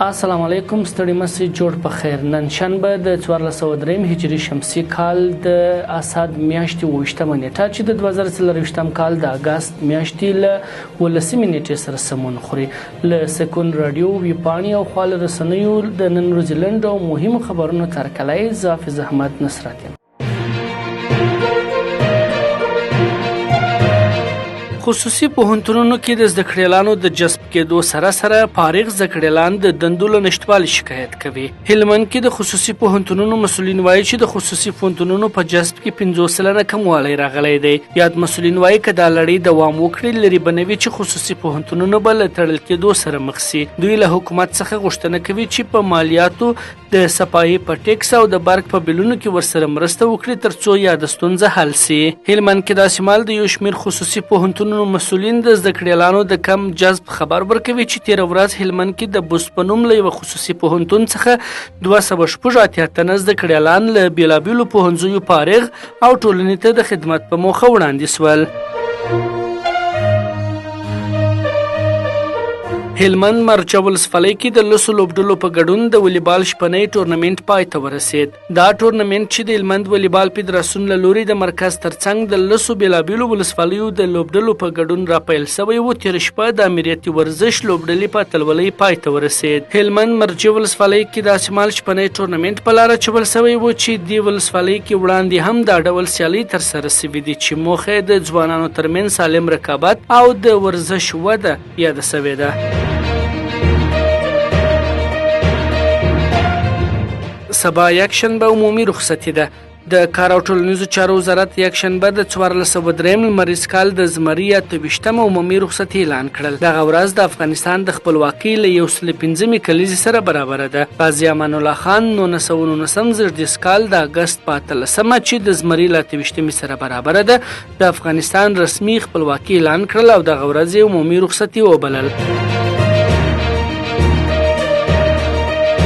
السلام علیکم، ستړي مسئ جوړ په خیر. نن شنبه د 1403 هجري شمسي کال د اسد میاشتې 28مه نیټه چې د 2024 کال د اګست میاشتې له 18مې نیټې سره سمون خوري. له سکون رادیو ویبپاڼې او خواله رسنیو د نن ورځې لنډ او مهمو خبرونو ترکلی زه حافظ احمد نصرت یم. خصوصي پوهنتونونو کې د زده کړیالانو د جذب کېدو سره سره فارغ زده کړیالان د دندو له نشتوالي شکایت کوي. هلمند کې د خصوصي پوهنتونونو مسؤلین وایي چې د خصوصي پوهنتونونو په جذب کې 50% کموالی راغلی دی. یاد مسؤلین وایي که دا لړۍ دوام وکړي لري به نه وي چې خصوصي پوهنتونونه به له تړل کېدو سره مخ سي. دوی له حکومت څخه غوښتنه کوي چې په مالیاتو د صفایي په ټیکس او د برق په بیلونو کې ورسره مرسته وکړي ترڅو یاده ستونزه حل سي. هلمند کې داسې مهال د یو شمېر خصوصي پوهنتونونو مسؤلین د زده کړیالانو د کم جذب خبر ورکوي چې تېره ورځ هلمند کې د بوس په نوم له یوه خصوصي پوهنتون څخه 288 تنه زده کړیالان له بېلابېلو پوهنځیو فارغ او ټولنې ته د خدمت په موخه وړاندې سول. هلمند مرچه ولسوالۍ کې د لسو لوبډلو په ګډون د والیبال شپنۍ ټورنمنټ پای ته ورسید. دا ټورنمنټ چې د هلمند والیبال فدراسیون له لوري د مرکز ترڅنګ د لسو بېلابېلو ولسوالیو د لوبډلو په ګډون راپیل شوی و، تېره شپه د امریتي ورزش لوبډلې په اتلولۍ پای ته ورسید. هلمند مرچه ولسوالۍ کې داسې مهال شپنۍ ټورنمنټ په لاره اچول شوی و چې دې ولسوالۍ کې وړاندې هم دا ډول سیالۍ ترسره شوي دي چې موخه یې د ځوانانو ترمنځ سالم رقابت او د ورزش وده یاده شوې ده. سبا یکشنبه عمومي رخصتي ده. د کار او ټولنیزو چارو وزارت یکشنبه د 1403 لمریز کال د زمري 28مه عمومي رخصتي اعلان کړل. دغه ورځ د افغانستان د خپلواکۍ له 105مې کلیزې سره برابره ده. غازي امان الله خان 1919 زرډیز کال د اګست په 13مه چې د زمري له 28مې سره برابره ده د افغانستان رسمي خپلواکي اعلان کړل او دغه ورځ عمومي رخصتي وبلل.